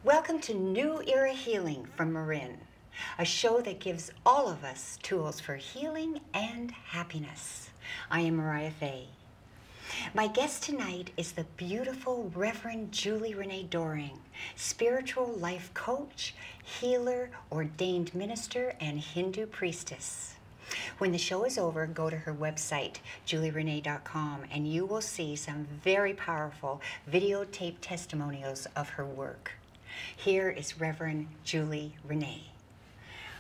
Welcome to New Era Healing from Marin, a show that gives all of us tools for healing and happiness. I am Mariah Faye. My guest tonight is the beautiful Reverend Julie Renee Doring, spiritual life coach, healer, ordained minister, and Hindu priestess. When the show is over, go to her website, julierenee.com, and you will see some very powerful videotape testimonials of her work. Here is Reverend Julie Renee.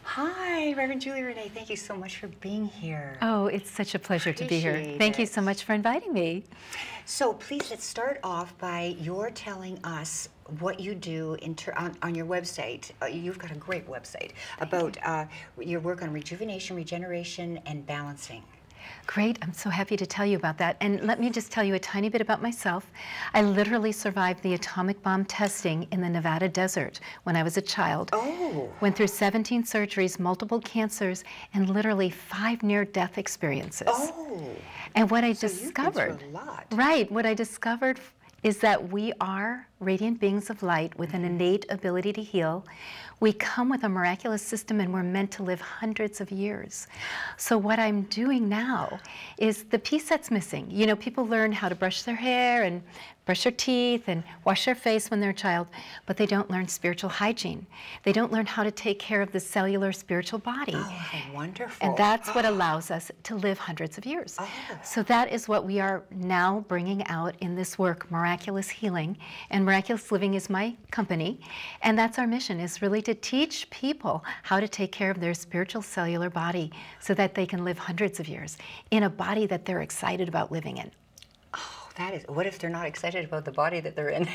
Hi, Reverend Julie Renee. Thank you so much for being here. Oh, it's such a pleasure to be here. Thank you so much for inviting me. So please, let's start off by your telling us what you do on your website. You've got a great website about your work on rejuvenation, regeneration, and balancing. Great, I'm so happy to tell you about that. And let me just tell you a tiny bit about myself. I literally survived the atomic bomb testing in the Nevada desert when I was a child. Oh. Went through 17 surgeries, multiple cancers, and literally 5 near-death experiences. Oh. And what I So discovered, you've been through a lot. Right, what I discovered is that we are radiant beings of light with an innate ability to heal. We come with a miraculous system and we're meant to live hundreds of years. So what I'm doing now is the piece that's missing. You know, people learn how to brush their hair and brush their teeth and wash their face when they're a child, but they don't learn spiritual hygiene. They don't learn how to take care of the cellular spiritual body. Oh, how wonderful. And that's what allows us to live hundreds of years. Oh. So that is what we are now bringing out in this work, Miraculous Healing. And Miraculous Living is my company. And that's our mission, is really to teach people how to take care of their spiritual cellular body so that they can live hundreds of years in a body that they're excited about living in. That is, what if they're not excited about the body that they're in?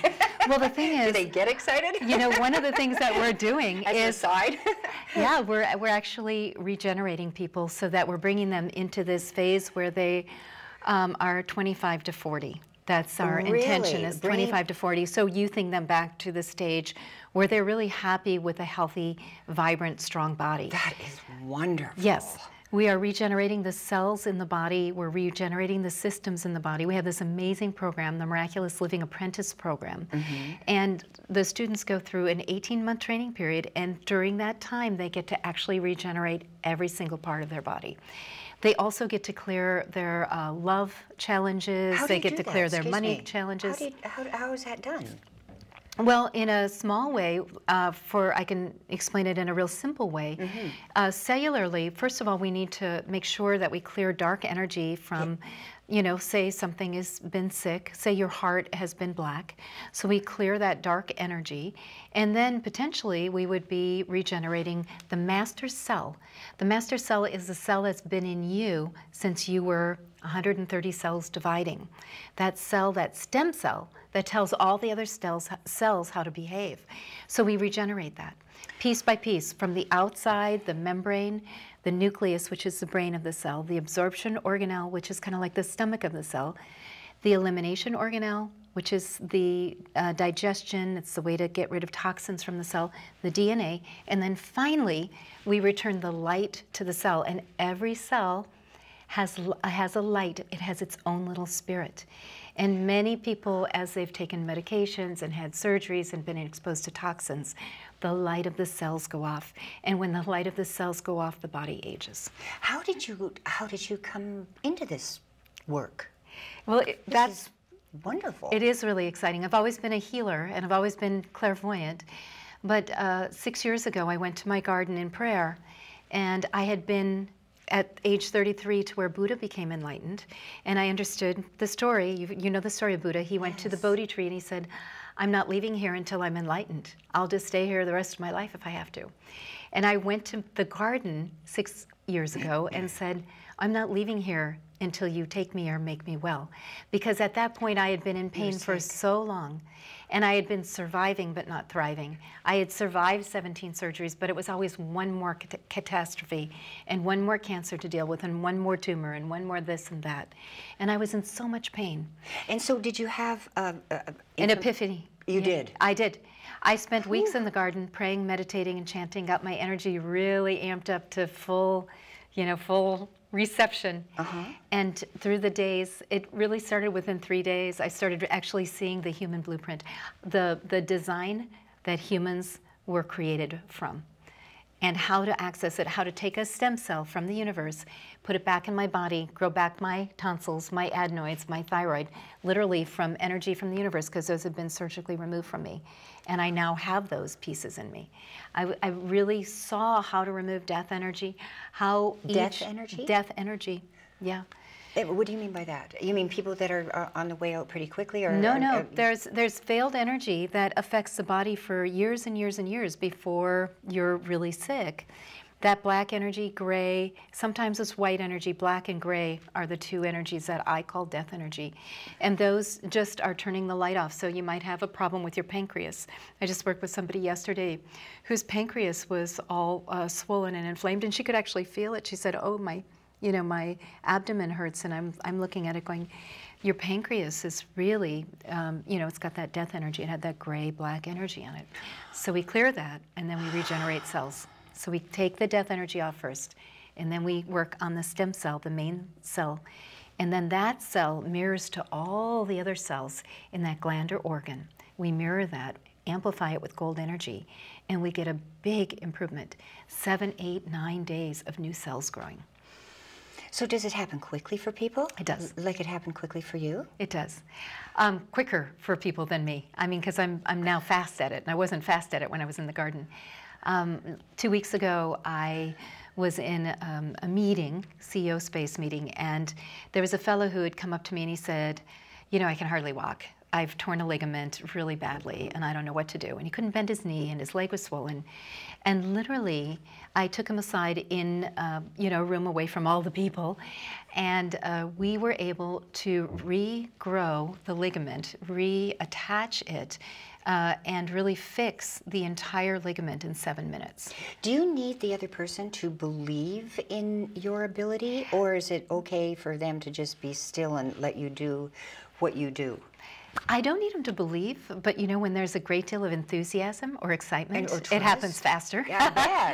Well, the thing is, do they get excited? You know, one of the things that we're doing is side. Yeah, we're actually regenerating people so that we're bringing them into this phase where they are 25 to 40. That's our intention, is 25 to 40. So youthing them back to the stage where they're really happy with a healthy, vibrant, strong body. That is wonderful. Yes. We are regenerating the cells in the body. We're regenerating the systems in the body. We have this amazing program, the Miraculous Living Apprentice Program. Mm-hmm. And the students go through an 18-month training period, and during that time, they get to actually regenerate every single part of their body. They also get to clear their love challenges. They get to clear their money challenges. How is that done? Well, in a small way, I can explain it in a real simple way. Mm-hmm. Cellularly, first of all, we need to make sure that we clear dark energy from, you know, say something has been sick, say your heart has been black. So we clear that dark energy, and then potentially we would be regenerating the master cell. The master cell is the cell that's been in you since you were 130 cells dividing. That cell, that stem cell, that tells all the other cells how to behave. So we regenerate that piece by piece from the outside, the membrane, the nucleus, which is the brain of the cell, the absorption organelle, which is kind of like the stomach of the cell, the elimination organelle, which is the digestion, it's the way to get rid of toxins from the cell, the DNA, and then finally we return the light to the cell, and every cell has a light. It has its own little spirit. And many people, as they've taken medications and had surgeries and been exposed to toxins, the light of the cells go off. And when the light of the cells go off, the body ages. How did you come into this work? Well, that's wonderful. It is really exciting. I've always been a healer, and I've always been clairvoyant. But 6 years ago, I went to my garden in prayer, and I had been at age 33 to where Buddha became enlightened, and I understood the story. You know the story of Buddha. He went to the Bodhi tree and he said, I'm not leaving here until I'm enlightened. I'll just stay here the rest of my life if I have to. And I went to the garden 6 years ago and said, I'm not leaving here until you take me or make me well. Because at that point I had been in pain for so long, and I had been surviving but not thriving. I had survived 17 surgeries, but it was always one more catastrophe and one more cancer to deal with and one more tumor and one more this and that. And I was in so much pain. And so did you have an epiphany? You did? I did. I spent weeks in the garden praying, meditating, and chanting, got my energy really amped up to full reception. And through the days, it really started within 3 days. I started actually seeing the human blueprint. The design that humans were created from, and how to access it, how to take a stem cell from the universe, put it back in my body, grow back my tonsils, my adenoids, my thyroid, literally from energy from the universe, because those have been surgically removed from me. And I now have those pieces in me. I really saw how to remove death energy, how Death energy? Death energy, yeah. What do you mean by that? You mean people that are on the way out pretty quickly? Or, No. There's veiled energy that affects the body for years and years and years before you're really sick. That black energy, gray, sometimes it's white energy, black and gray are the two energies that I call death energy. And those just are turning the light off. So you might have a problem with your pancreas. I just worked with somebody yesterday whose pancreas was all swollen and inflamed, and she could actually feel it. She said, oh, my abdomen hurts, and I'm looking at it going, your pancreas is really, it's got that death energy. It had that gray, black energy on it. So we clear that, and then we regenerate cells. So we take the death energy off first, and then we work on the stem cell, the main cell. And then that cell mirrors to all the other cells in that gland or organ. We mirror that, amplify it with gold energy, and we get a big improvement. 7, 8, 9 days of new cells growing. So does it happen quickly for people? It does. Like it happened quickly for you? It does. Quicker for people than me. I mean, because I'm now fast at it, and I wasn't fast at it when I was in the garden. 2 weeks ago, I was in a meeting, CEO space meeting, and there was a fellow who had come up to me and he said, I can hardly walk. I've torn a ligament really badly, and I don't know what to do. And he couldn't bend his knee, and his leg was swollen. And literally, I took him aside in a room away from all the people, and we were able to regrow the ligament, reattach it, and really fix the entire ligament in 7 minutes. Do you need the other person to believe in your ability, or is it okay for them to just be still and let you do what you do? I don't need them to believe, but when there's a great deal of enthusiasm or excitement, or it happens faster. Yeah,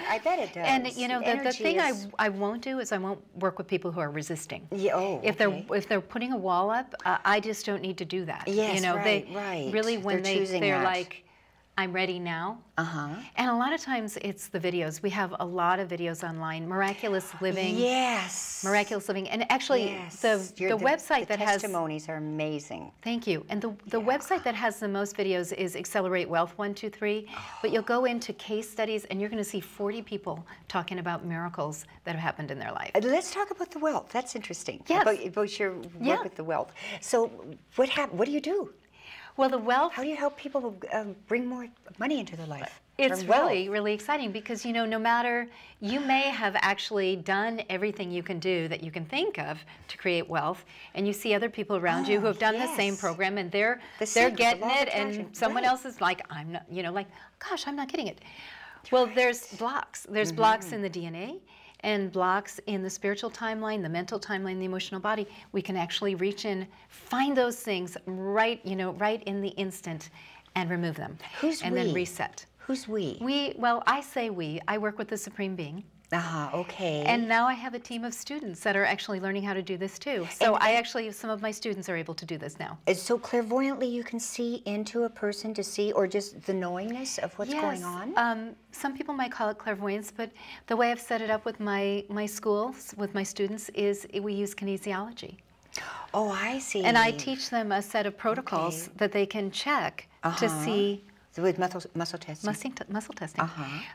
I bet it does. And the thing I won't do is I won't work with people who are resisting. Yeah, if they're putting a wall up, I just don't need to do that. Yes, they right. Really, when they're like, I'm ready now. Uh-huh. And a lot of times it's the videos. We have a lot of videos online, Miraculous Living. Yes. Miraculous Living. And actually, yes. the website the that has... testimonies are amazing. Thank you. And the website that has the most videos is Accelerate Wealth 123. But you'll go into case studies and you're going to see 40 people talking about miracles that have happened in their life. Let's talk about the wealth. That's interesting. Yes. About your work with the wealth. So what do you do? Well, the wealth... How do you help people bring more money into their life? It's really, really exciting because, no matter, you may have actually done everything you can do that you can think of to create wealth, and you see other people around you who have done the same program, and they're getting it, and someone else is like, I'm not, gosh, I'm not getting it. Well, there's blocks. There's blocks in the DNA, and blocks in the spiritual timeline, the mental timeline, the emotional body. We can actually reach in, find those things right in the instant, and remove them. And then reset. Who's we? Well, I say we. I work with the Supreme Being. Okay. And now I have a team of students that are actually learning how to do this too. So some of my students are able to do this now. So clairvoyantly you can see into a person to see, or just the knowingness of what's going on? Some people might call it clairvoyance, but the way I've set it up with my schools, with my students, is we use kinesiology. Oh, I see. And I teach them a set of protocols that they can check to see. So with muscle testing? Muscle testing.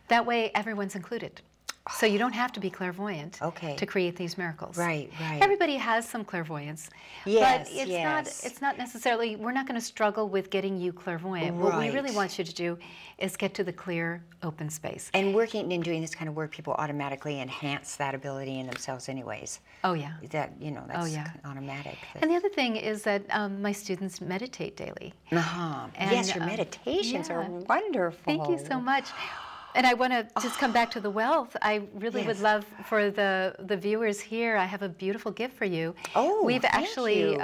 That way everyone's included. So you don't have to be clairvoyant to create these miracles. Right. Everybody has some clairvoyance. Yes, but it's not necessarily, we're not going to struggle with getting you clairvoyant. What we really want you to do is get to the clear, open space. And working and doing this kind of work, people automatically enhance that ability in themselves anyways. Oh, yeah. That's automatic. And the other thing is that my students meditate daily. Yes, your meditations are wonderful. Thank you so much. And I want to just come back to the wealth. I really would love for the viewers here, I have a beautiful gift for you. We've actually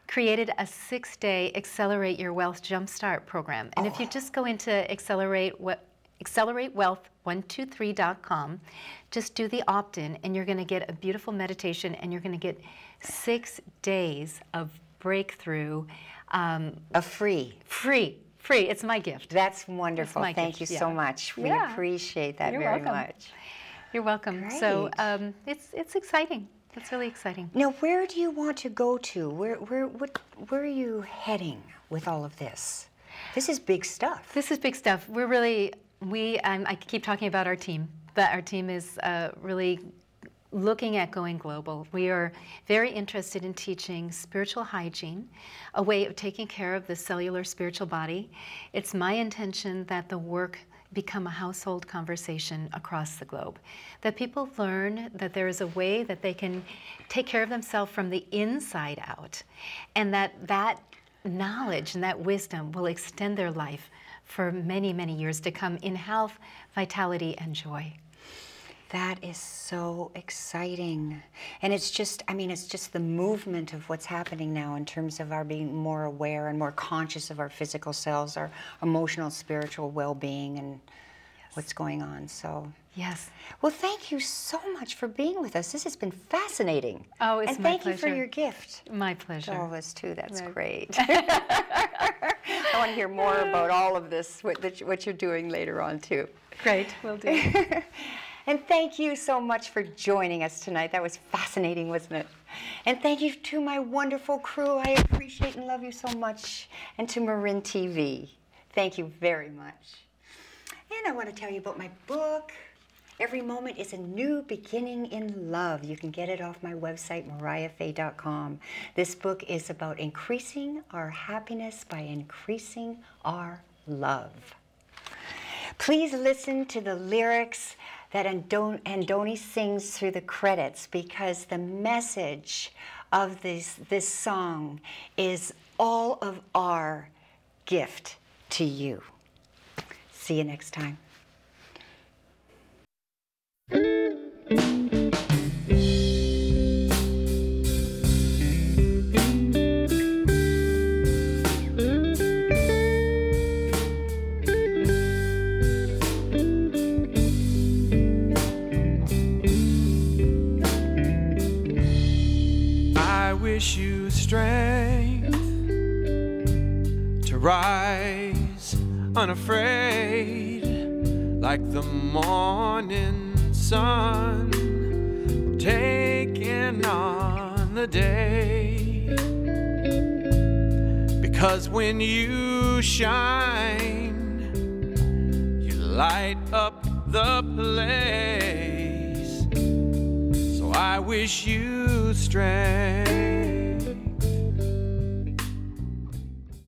created a 6-day Accelerate Your Wealth Jumpstart program. And if you just go into acceleratewealth123.com, just do the opt-in, and you're going to get a beautiful meditation, and you're going to get 6 days of breakthrough. Free Free. It's my gift. That's wonderful. Thank you so much. We appreciate that very much. You're welcome. Great. So it's exciting. It's really exciting. Now, where do you want to go to? Where are you heading with all of this? This is big stuff. This is big stuff. We're really, I keep talking about our team, but our team is really looking at going global. We are very interested in teaching spiritual hygiene, a way of taking care of the cellular spiritual body. It's my intention that the work become a household conversation across the globe, that people learn that there is a way that they can take care of themselves from the inside out, and that knowledge and that wisdom will extend their life for many, many years to come in health, vitality, and joy. That is so exciting. And it's just, I mean, it's just the movement of what's happening now in terms of our being more aware and more conscious of our physical selves, our emotional, spiritual well-being, and what's going on. So, yes. Well, thank you so much for being with us. This has been fascinating. Oh, it's my pleasure. And thank you for your gift. My pleasure. To all of us, too. That's great. I want to hear more about all of this, what you're doing later on, too. Great. Will do. And thank you so much for joining us tonight. That was fascinating, wasn't it? And thank you to my wonderful crew. I appreciate and love you so much. And to Marin TV. Thank you very much. And I want to tell you about my book. Every Moment is a New Beginning in Love. You can get it off my website, mariahfaye.com. This book is about increasing our happiness by increasing our love. Please listen to the lyrics that Andoni sings through the credits, because the message of this song is all of our gift to you. See you next time. Wish you strength to rise unafraid like the morning sun, taking on the day. Because when you shine, you light up the place. So I wish you strength.